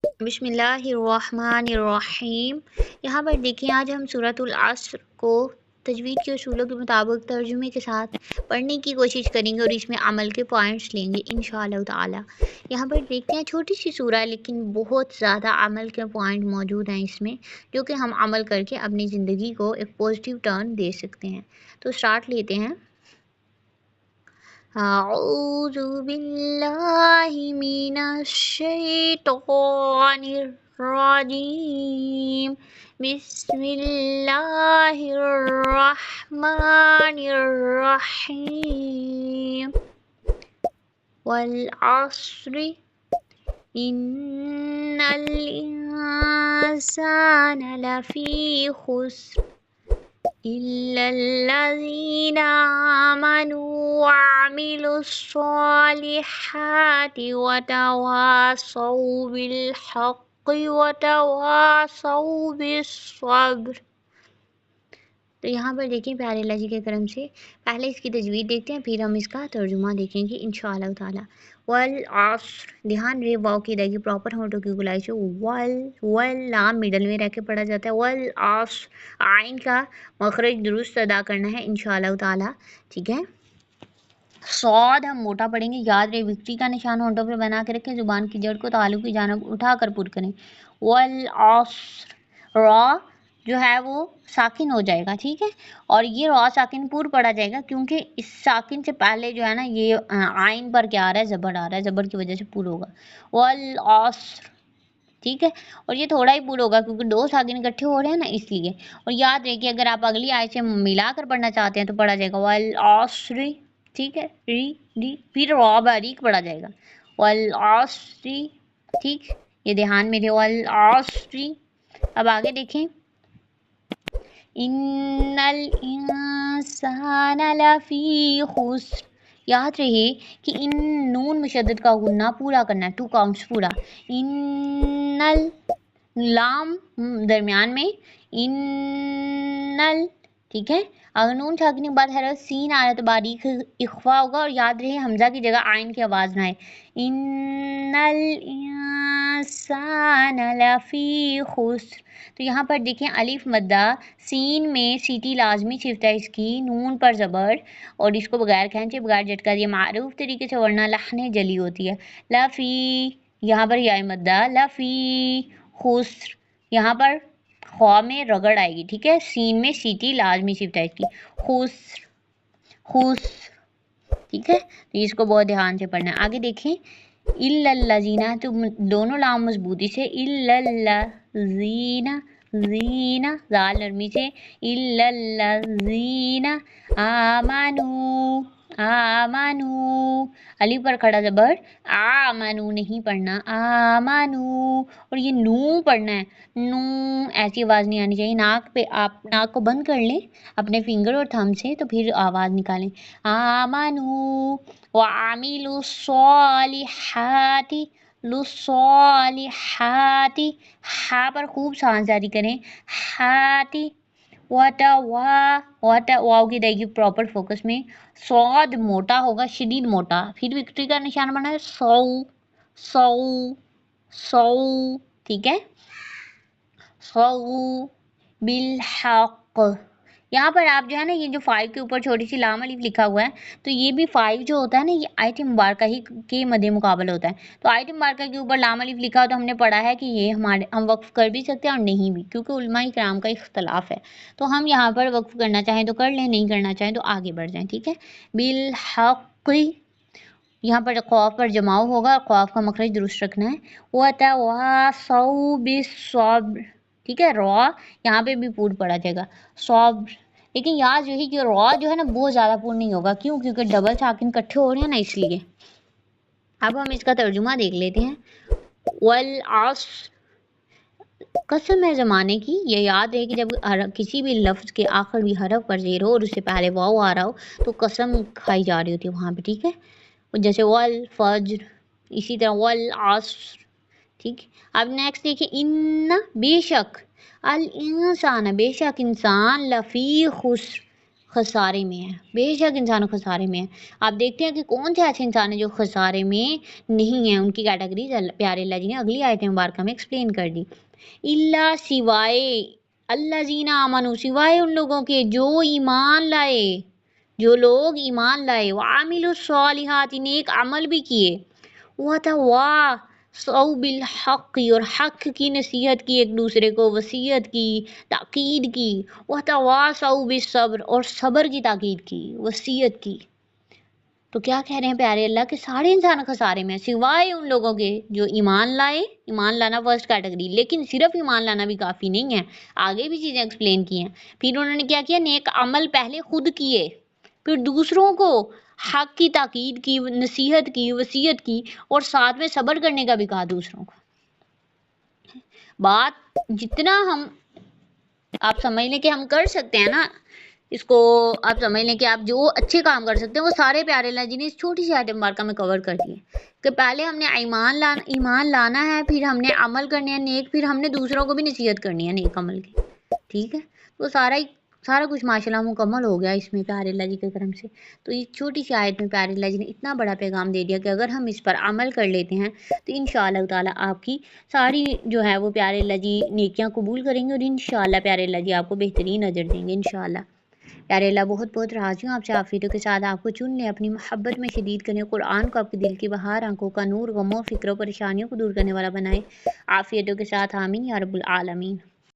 बिस्मिल्लाहिर्रहमानिर्रहीम। यहाँ पर देखिए आज हम सूरतुल अस्र को तजवीद के उसूलों के मुताबिक तर्जुमे के साथ पढ़ने की कोशिश करेंगे और इसमें अमल के पॉइंट्स लेंगे इंशाअल्लाह ताला। यहाँ पर देखते हैं छोटी सी सूरह है लेकिन बहुत ज़्यादा अमल के पॉइंट मौजूद हैं इसमें, जो कि हम अमल करके अपनी ज़िंदगी को एक पॉजिटिव टर्न दे सकते हैं। तो स्टार्ट लेते हैं। अऊज़ु बिल्लाहि मिनश शैतानिर रजीम। बिस्मिल्लाहिर रहमानिर रहीम। वल अस्रि इन्नल इंसाना लफी खुस्र इल्लल्लज़ीना आमनू वअमिलुस्सॉलिहाति वतवासौ बिलहक़्क़ि वतवासौ बिस्सब्र। तो यहाँ पर देखिए प्यारे अल्लाह जी के करम से पहले इसकी तजवीद देखते हैं, फिर हम इसका तर्जुमा देखेंगे इंशाअल्लाह ताला। वल अस्र, ध्यान रहे वाव की अदायगी प्रॉपर होठों की गुलाई से वल वल लाम मिडल में रह के पढ़ा जाता है। वल अस्र, आइन का मखरज दुरुस्त अदा करना है इंशाअल्लाह ताला, ठीक है। सौद हम मोटा पढ़ेंगे, याद रहे विक्ट्री का निशान होठों पर बना के रखें, जुबान की जड़ को तालु की जानब उठाकर पुर करें। वल अस्र, रॉ जो है वो साकिन हो जाएगा, ठीक है, और ये रॉ साकिन पूर पढ़ा जाएगा क्योंकि इस साकिन से पहले जो है ना ये आइन पर क्या आ रहा है, ज़बर आ रहा है, ज़बर की वजह से पूर होगा। वल अस्र, ठीक है, और ये थोड़ा ही पूर होगा क्योंकि दो साकिन इकट्ठे हो रहे हैं ना इसलिए। और याद रहे कि अगर आप अगली आयत से मिलाकर पढ़ना चाहते हैं तो पढ़ा जाएगा वल अस्री, ठीक है, री डी, फिर रॉ बारीक पढ़ा जाएगा वल अस्री, ठीक, ये ध्यान में रहे वल अस्री। अब आगे देखें, इन्नल इंसाना लफी खुस्र, याद रहे कि इन नून मुशद्दद का गुन्ना पूरा करना है, 2 काउंट्स पूरा। इन्नल लाम दरमियान में, इन्नल, ठीक है, अगर नून साकिन के बाद हरफ सीन आ रहा है तो बारीक इख्फा होगा, और याद रहे हमजा की जगह आइन की आवाज़ ना आए। इन्नल इंसाना लफी खुस्र, तो यहाँ पर देखें अलिफ मद्दा, सीन में सीटी लाजमी सिफ्त है इसकी, नून पर ज़बर, और इसको बगैर खींचे बगैर झटका दिए मारूफ तरीके से वरना लहने जली होती है। लफ़ी, यहाँ पर या मद्दा, लफ़ी खुस्र, यहाँ पर ख्वा में रगड़ आएगी, ठीक है, सीन में सीटी लाजमी सिफ्त है इसकी, खुस्र खुस्र, ठीक है, तो इसको बहुत ध्यान से पढ़ना है। आगे देखें, इल्लल्लज़ीना, तो दोनों लाम मजबूती से, इल्लल्लज़ीना, ज़ीना ज़ाल नरमी से, इल्लल्लज़ीना आमनू, आमनू, अली पर खड़ा ज़बर, आमनू नहीं पढ़ना, आमनू, और ये नू पढ़ना है, नू, ऐसी आवाज़ नहीं आनी चाहिए। नाक पे आप नाक को बंद कर लें अपने फिंगर और थंब से, तो फिर आवाज़ निकालें। आमनू वअमिलुस्सॉलिहाति, लुस्सॉलिहाति, हा पर खूब सांस जारी करें, हाति, वाव की रहेगी प्रॉपर फोकस में, सौद मोटा होगा, शदीद मोटा, फिर विक्ट्री का निशान बना है, सौ सौ सौ, ठीक है, सौ बिलहक़। यहाँ पर आप जो है ना ये जो 5 के ऊपर छोटी सी लाम अलिफ लिखा हुआ है, तो ये भी 5 जो होता है ना ये आयत मुबारका ही के मद्दे मुकाबल होता है। तो आयत मुबारका के ऊपर लाम अलिफ लिखा हो तो हमने पढ़ा है कि ये हम वक्फ कर भी सकते हैं और नहीं भी, क्योंकि उलमाए किराम का इख्तलाफ है। तो हम यहाँ पर वक्फ करना चाहें तो कर लें, नहीं करना चाहें तो आगे बढ़ जाएँ, ठीक है। बिलहक़, यहाँ पर क़ाफ पर जमाव होगा, क़ाफ का मखरज दुरुस्त रखना है। वतवासौ बिस्सब्र, ठीक है, रॉ यहाँ पे भी पूर्ण पढ़ा जाएगा, सब्र, लेकिन याद रही कि रॉ जो है ना बहुत ज़्यादा पूर्ण नहीं होगा, क्यों, क्योंकि डबल साकिन इकट्ठे हो रहे हैं ना इसलिए। अब हम इसका तर्जुमा देख लेते हैं। वल अस्र, कसम है ज़माने की, ये याद रहे कि जब किसी भी लफ्ज़ के आखिर भी हरफ पर ज़ेर हो और उससे पहले वाव आ रहा हो तो कसम खाई जा रही होती है वहाँ पे, ठीक है, जैसे वल फज्र, इसी तरह वल अस्र, ठीक। अब नेक्स्ट देखिए, इन्ना, बेशक, अल इंसान, बेशक इंसान, लफ़ी खुस्र, खसारे में है, बेशक इंसान खसारे में है। आप देखते हैं कि कौन से ऐसे इंसान हैं जो खसारे में नहीं हैं, उनकी कैटेगरीज प्यारे अल्लाह जी ने अगली आयत मुबारक में एक्सप्लेन कर दी। इल्ला सिवाय अल्लाजीना आमनु, सिवाय उन लोगों के जो ईमान लाए, जो लोग ईमान लाए, वामिलु स्वालिहात, नेक अमल भी किए, वतवासौ बिल हक़, और हक़ की नसीहत की, एक दूसरे को वसीयत की, ताकीद की, वतवासौ बिस्सब्र, और सब्र की ताकीद की, वसीयत की। तो क्या कह रहे हैं प्यारे अल्लाह के सारे इंसान खसारे में सिवाय उन लोगों के जो ईमान लाए। ईमान लाना फर्स्ट कैटेगरी, लेकिन सिर्फ ईमान लाना भी काफ़ी नहीं है, आगे भी चीज़ें एक्सप्लेन की हैं। फिर उन्होंने क्या किया, नेक अमल पहले खुद किए, फिर दूसरों को हक की ताकीद की, नसीहत की, वसीयत की, और साथ में सब्र करने का भी कहा दूसरों को। बात जितना हम आप समझ लें कि हम कर सकते हैं ना, इसको आप समझ लें कि आप जो अच्छे काम कर सकते हैं वो सारे प्यारे अल्लाह जी ने इस छोटी सी आयत मुबारका में कवर कर दिए कि पहले हमने ईमान लाना है, फिर हमने अमल करने हैं नेक, फिर हमने दूसरों को भी नसीहत करनी है नेक अमल की। ठीक है, तो सारा कुछ माशाल्लाह मुकम्मल हो गया इसमें प्यारे अल्लाह जी के करम से। तो इस छोटी सी आयत में प्यारे अल्लाह जी ने इतना बड़ा पैगाम दे दिया कि अगर हम इस पर अमल कर लेते हैं तो इंशाअल्लाह ताला आपकी सारी जो है वो प्यारे अल्लाह जी नेकियां कबूल करेंगे, और इंशाअल्लाह प्यारे अल्लाह जी आपको बेहतरीन अजर देंगे इंशाअल्लाह। प्यारे अल्लाह बहुत बहुत राजी हूँ आपसे, आफियतों के साथ आपको चुन लें, अपनी मोहब्बत में शदीद करें, कुरान को आपके दिल की बहार, आंखों का नूर, गमों फिक्रों परेशानियों को दूर करने वाला बनाए। आफियतों के साथ आमीन या रब्बुल आलमीन।